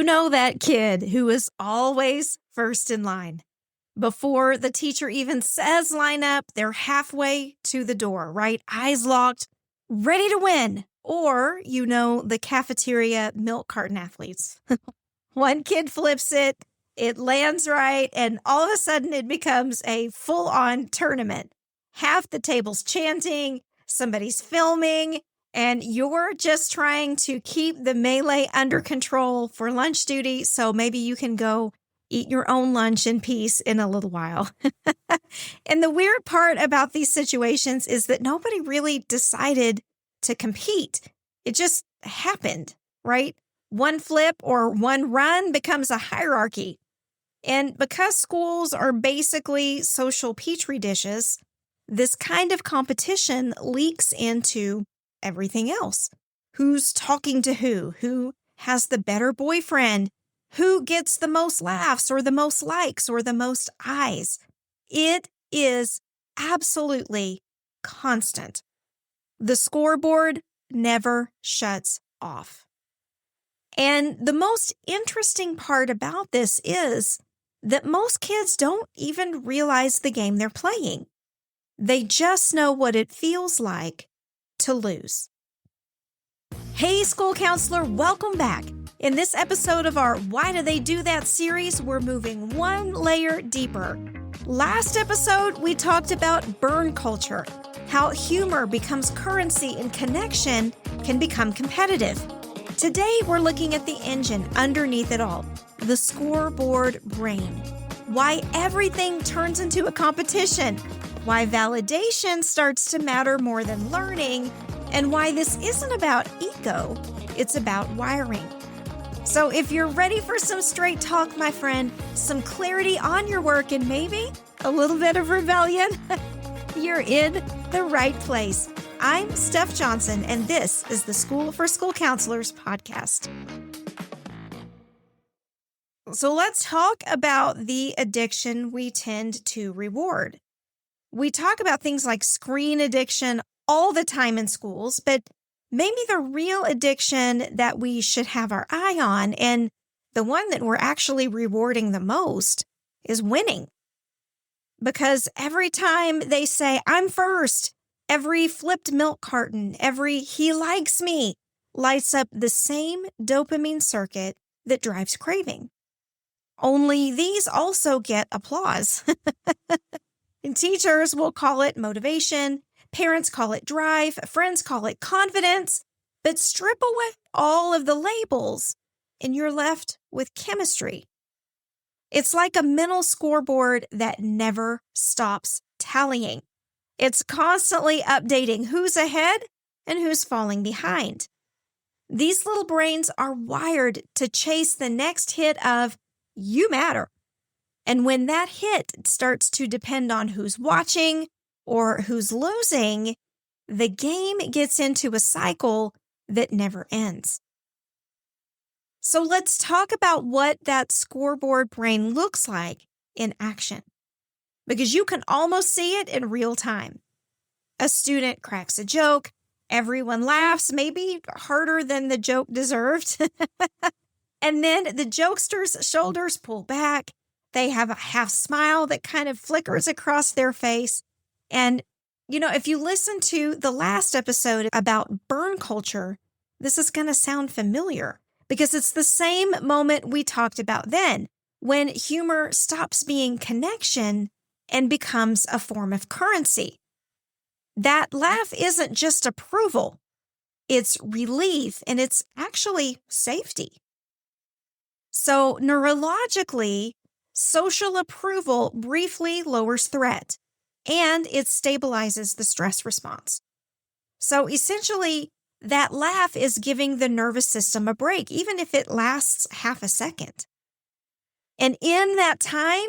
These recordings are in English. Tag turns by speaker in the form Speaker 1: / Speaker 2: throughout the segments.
Speaker 1: know that kid who is always first in line. Before the teacher even says line up, they're halfway to the door, right? Eyes locked, ready to win. Or, the cafeteria milk carton athletes. One kid flips it, it lands right, and all of a sudden it becomes a full-on tournament. Half the table's chanting, somebody's filming, and you're just trying to keep the melee under control for lunch duty, so maybe you can go eat your own lunch in peace in a little while. And the weird part about these situations is that nobody really decided to compete. It just happened, right? One flip or one run becomes a hierarchy. And because schools are basically social petri dishes, this kind of competition leaks into everything else. Who's talking to who? Who has the better boyfriend? Who gets the most laughs or the most likes or the most eyes? It is absolutely constant. The scoreboard never shuts off. And the most interesting part about this is that most kids don't even realize the game they're playing. They just know what it feels like to lose. Hey, school counselor, welcome back. In this episode of our Why Do They Do That series, we're moving one layer deeper. Last episode, we talked about burn culture, how humor becomes currency and connection can become competitive. Today, we're looking at the engine underneath it all, the scoreboard brain. Why everything turns into a competition, why validation starts to matter more than learning, and why this isn't about ego, it's about wiring. So if you're ready for some straight talk, my friend, some clarity on your work, and maybe a little bit of rebellion, you're in the right place. I'm Steph Johnson, and this is the School for School Counselors podcast. So let's talk about the addiction we tend to reward. We talk about things like screen addiction all the time in schools, but maybe the real addiction that we should have our eye on, and the one that we're actually rewarding the most, is winning. Because every time they say, I'm first, every flipped milk carton, every he likes me, lights up the same dopamine circuit that drives craving. Only these also get applause. And teachers will call it motivation, parents call it drive, friends call it confidence, but strip away all of the labels and you're left with chemistry. It's like a mental scoreboard that never stops tallying. It's constantly updating who's ahead and who's falling behind. These little brains are wired to chase the next hit of you matter. And when that hit starts to depend on who's watching or who's losing, the game gets into a cycle that never ends. So let's talk about what that scoreboard brain looks like in action, because you can almost see it in real time. A student cracks a joke, everyone laughs, maybe harder than the joke deserved. And then the jokester's shoulders pull back. They have a half smile that kind of flickers across their face. And, if you listen to the last episode about burn culture, this is going to sound familiar because it's the same moment we talked about then, when humor stops being connection and becomes a form of currency. That laugh isn't just approval, it's relief, and it's actually safety. So neurologically, social approval briefly lowers threat, and it stabilizes the stress response. So essentially, that laugh is giving the nervous system a break, even if it lasts half a second. And in that time,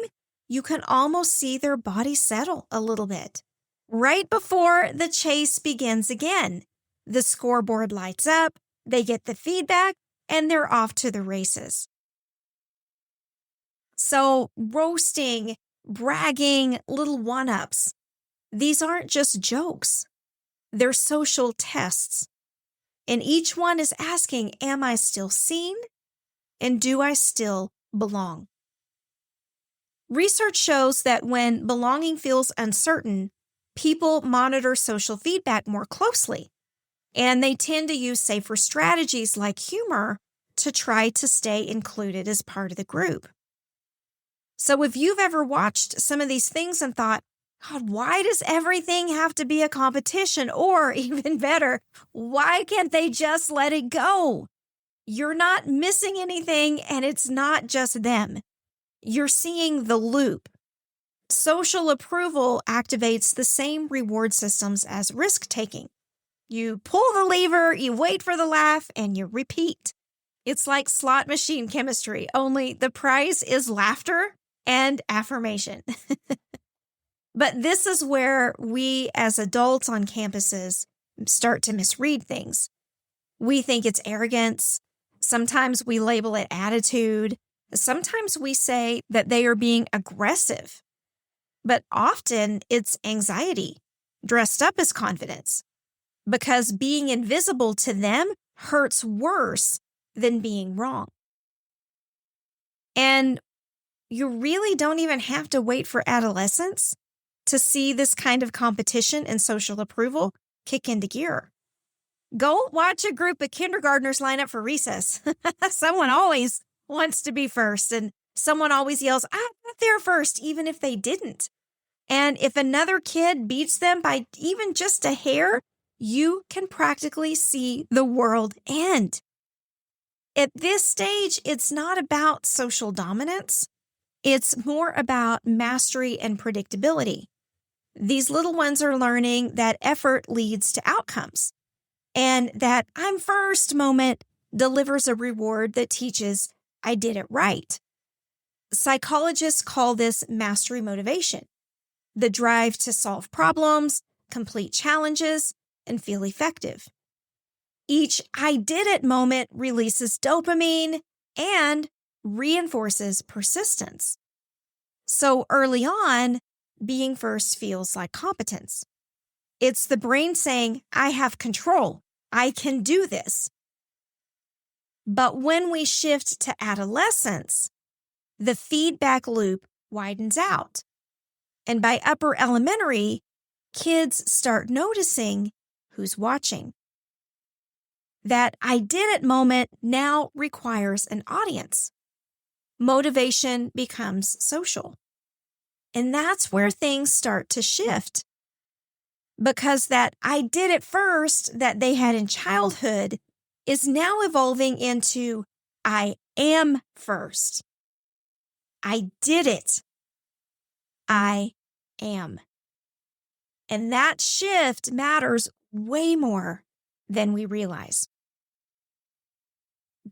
Speaker 1: you can almost see their body settle a little bit. Right before the chase begins again, the scoreboard lights up, they get the feedback, and they're off to the races. So roasting, bragging, little one-ups, these aren't just jokes. They're social tests. And each one is asking, am I still seen? And do I still belong? Research shows that when belonging feels uncertain, people monitor social feedback more closely, and they tend to use safer strategies like humor to try to stay included as part of the group. So if you've ever watched some of these things and thought, God, why does everything have to be a competition? Or even better, why can't they just let it go? You're not missing anything, and it's not just them. You're seeing the loop. Social approval activates the same reward systems as risk-taking. You pull the lever, you wait for the laugh, and you repeat. It's like slot machine chemistry, only the prize is laughter and affirmation. But this is where we as adults on campuses start to misread things. We think it's arrogance. Sometimes we label it attitude. Sometimes we say that they are being aggressive. But often it's anxiety dressed up as confidence, because being invisible to them hurts worse than being wrong. And you really don't even have to wait for adolescence to see this kind of competition and social approval kick into gear. Go watch a group of kindergartners line up for recess. Someone always wants to be first, and someone always yells, I got there first, even if they didn't. And if another kid beats them by even just a hair, you can practically see the world end. At this stage, it's not about social dominance. It's more about mastery and predictability. These little ones are learning that effort leads to outcomes, and that I'm first moment delivers a reward that teaches I did it right. Psychologists call this mastery motivation, the drive to solve problems, complete challenges, and feel effective. Each I did it moment releases dopamine and reinforces persistence. So early on, being first feels like competence. It's the brain saying, I have control. I can do this. But when we shift to adolescence, the feedback loop widens out. And by upper elementary, kids start noticing who's watching. That I did it moment now requires an audience. Motivation becomes social. And that's where things start to shift. Because that I did it first that they had in childhood is now evolving into I am first. I did it. I am. And that shift matters way more than we realize.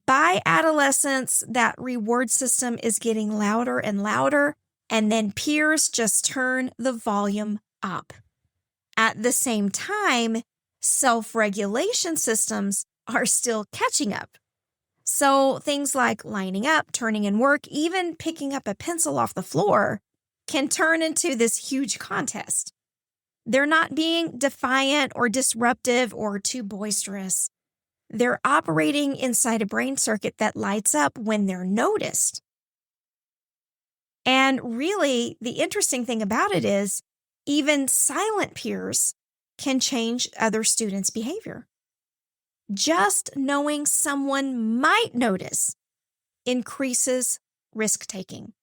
Speaker 1: By adolescence, that reward system is getting louder and louder, and then peers just turn the volume up. At the same time, self-regulation systems are still catching up. So things like lining up, turning in work, even picking up a pencil off the floor can turn into this huge contest. They're not being defiant or disruptive or too boisterous. They're operating inside a brain circuit that lights up when they're noticed. And really, the interesting thing about it is, even silent peers can change other students' behavior. Just knowing someone might notice increases risk-taking.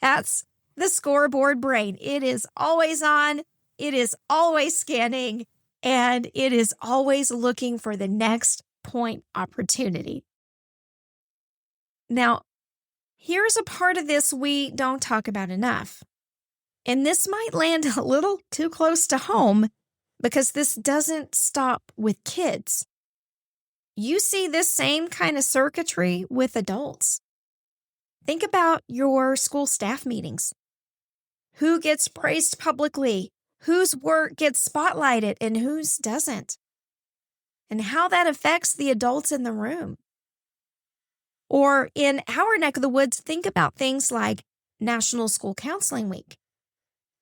Speaker 1: That's the scoreboard brain. It is always on, it is always scanning, and it is always looking for the next point opportunity. Now, here's a part of this we don't talk about enough. And this might land a little too close to home because this doesn't stop with kids. You see this same kind of circuitry with adults. Think about your school staff meetings. Who gets praised publicly? Whose work gets spotlighted and whose doesn't? And how that affects the adults in the room. Or in our neck of the woods, think about things like National School Counseling Week.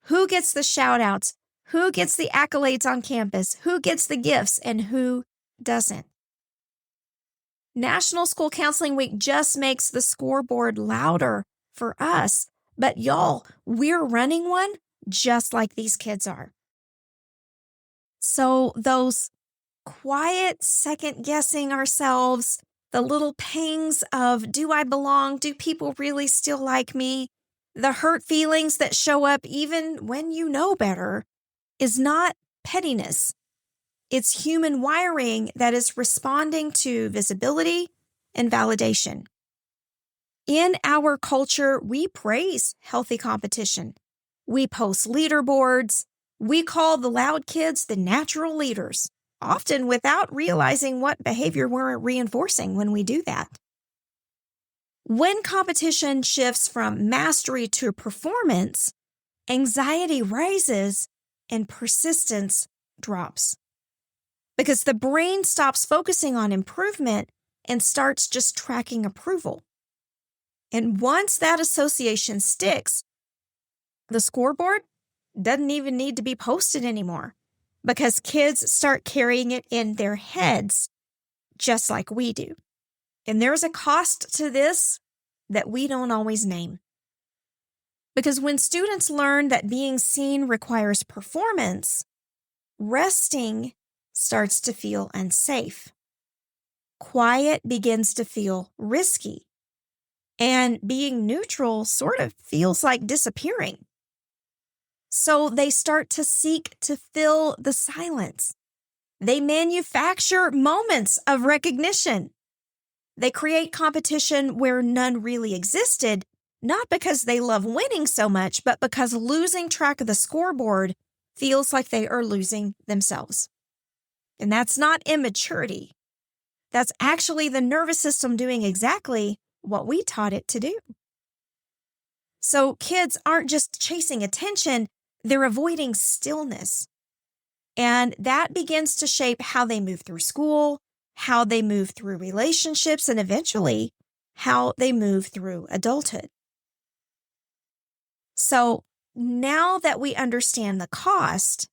Speaker 1: Who gets the shout outs? Who gets the accolades on campus? Who gets the gifts and who doesn't? National School Counseling Week just makes the scoreboard louder for us. But y'all, we're running one just like these kids are. So those quiet second guessing ourselves, the little pangs of, do I belong? Do people really still like me? The hurt feelings that show up even when you know better is not pettiness. It's human wiring that is responding to visibility and validation. In our culture, we praise healthy competition. We post leaderboards. We call the loud kids the natural leaders, often without realizing what behavior we're reinforcing when we do that. When competition shifts from mastery to performance, anxiety rises and persistence drops. Because the brain stops focusing on improvement and starts just tracking approval. And once that association sticks, the scoreboard doesn't even need to be posted anymore because kids start carrying it in their heads just like we do. And there's a cost to this that we don't always name. Because when students learn that being seen requires performance, resting starts to feel unsafe. Quiet begins to feel risky. And being neutral sort of feels like disappearing. So they start to seek to fill the silence. They manufacture moments of recognition. They create competition where none really existed, not because they love winning so much, but because losing track of the scoreboard feels like they are losing themselves. And that's not immaturity. That's actually the nervous system doing exactly what we taught it to do. So kids aren't just chasing attention, they're avoiding stillness. And that begins to shape how they move through school, how they move through relationships, and eventually how they move through adulthood. So now that we understand the cost,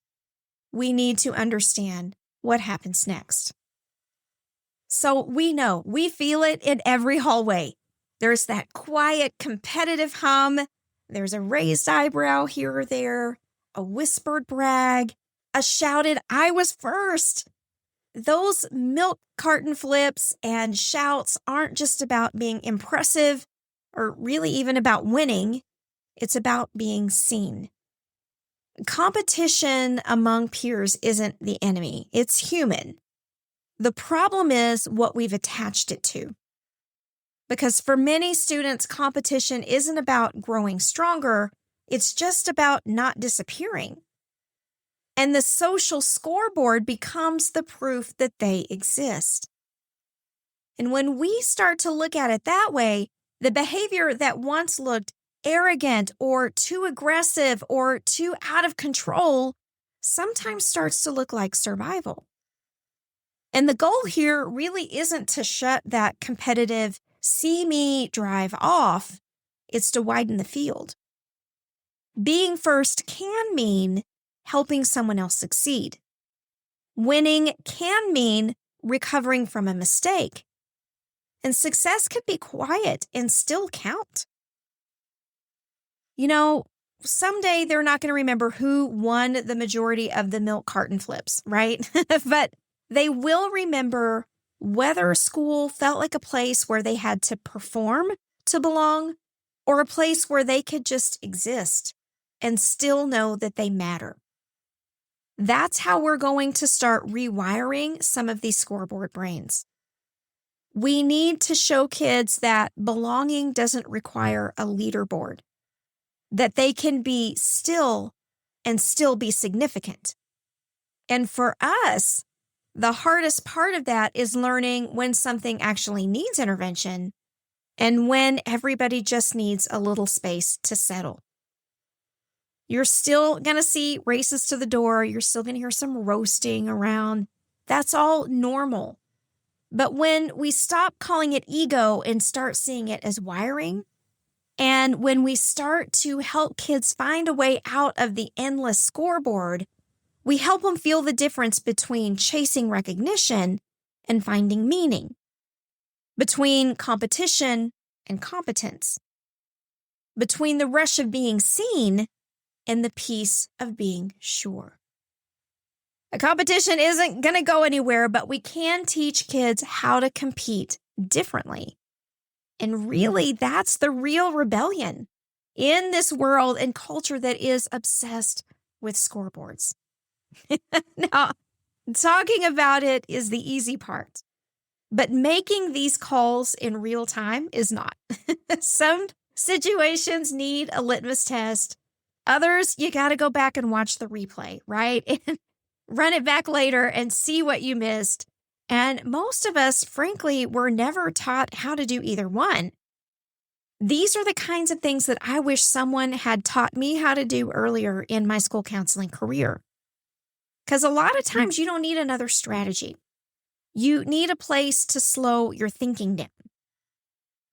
Speaker 1: we need to understand what happens next. So we know, we feel it in every hallway. There's that quiet, competitive hum. There's a raised eyebrow here or there, a whispered brag, a shouted, "I was first." Those milk carton flips and shouts aren't just about being impressive or really even about winning. It's about being seen. Competition among peers isn't the enemy. It's human. The problem is what we've attached it to. Because for many students, competition isn't about growing stronger. It's just about not disappearing. And the social scoreboard becomes the proof that they exist. And when we start to look at it that way, the behavior that once looked arrogant or too aggressive or too out of control sometimes starts to look like survival. And the goal here really isn't to shut that competitive see me drive off. It's to widen the field. Being first can mean helping someone else succeed. Winning can mean recovering from a mistake. And success could be quiet and still count. You know, someday they're not going to remember who won the majority of the milk carton flips, right? But they will remember whether school felt like a place where they had to perform to belong or a place where they could just exist and still know that they matter. That's how we're going to start rewiring some of these scoreboard brains. We need to show kids that belonging doesn't require a leaderboard, that they can be still and still be significant. And for us, the hardest part of that is learning when something actually needs intervention and when everybody just needs a little space to settle. You're still going to see races to the door. You're still going to hear some roasting around. That's all normal. But when we stop calling it ego and start seeing it as wiring, and when we start to help kids find a way out of the endless scoreboard, we help them feel the difference between chasing recognition and finding meaning. between competition and competence, between the rush of being seen and the peace of being sure. A competition isn't going to go anywhere, but we can teach kids how to compete differently. And really, that's the real rebellion in this world and culture that is obsessed with scoreboards. Now, talking about it is the easy part, but making these calls in real time is not. Some situations need a litmus test. Others, you got to go back and watch the replay, right? And run it back later and see what you missed. And most of us, frankly, were never taught how to do either one. These are the kinds of things that I wish someone had taught me how to do earlier in my school counseling career. Because a lot of times you don't need another strategy. You need a place to slow your thinking down.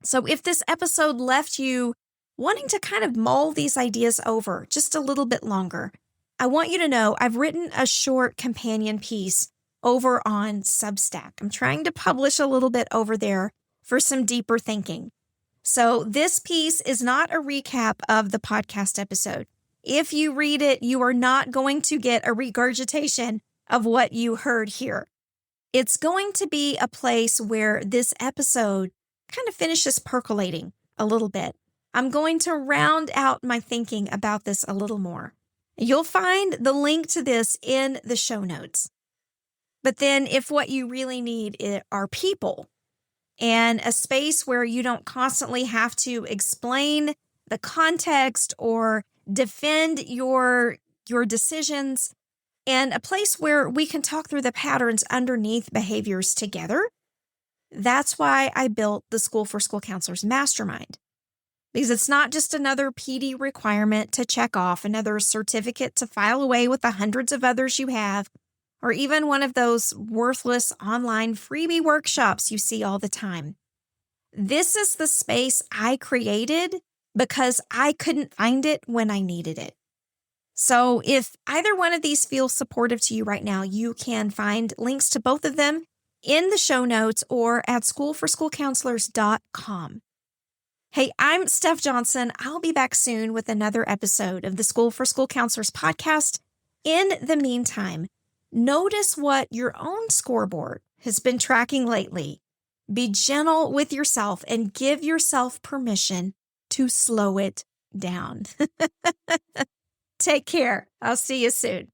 Speaker 1: So if this episode left you wanting to kind of mull these ideas over just a little bit longer, I want you to know I've written a short companion piece over on Substack. I'm trying to publish a little bit over there for some deeper thinking. So this piece is not a recap of the podcast episode. If you read it, you are not going to get a regurgitation of what you heard here. It's going to be a place where this episode kind of finishes percolating a little bit. I'm going to round out my thinking about this a little more. You'll find the link to this in the show notes. But then if what you really need are people and a space where you don't constantly have to explain the context or defend your decisions, and a place where we can talk through the patterns underneath behaviors together, that's why I built the School for School Counselors Mastermind. Because it's not just another PD requirement to check off, another certificate to file away with the hundreds of others you have, or even one of those worthless online freebie workshops you see all the time. This is the space I created because I couldn't find it when I needed it. So if either one of these feels supportive to you right now, you can find links to both of them in the show notes or at schoolforschoolcounselors.com. Hey, I'm Steph Johnson. I'll be back soon with another episode of the School for School Counselors podcast. In the meantime, notice what your own scoreboard has been tracking lately. Be gentle with yourself and give yourself permission to slow it down. Take care. I'll see you soon.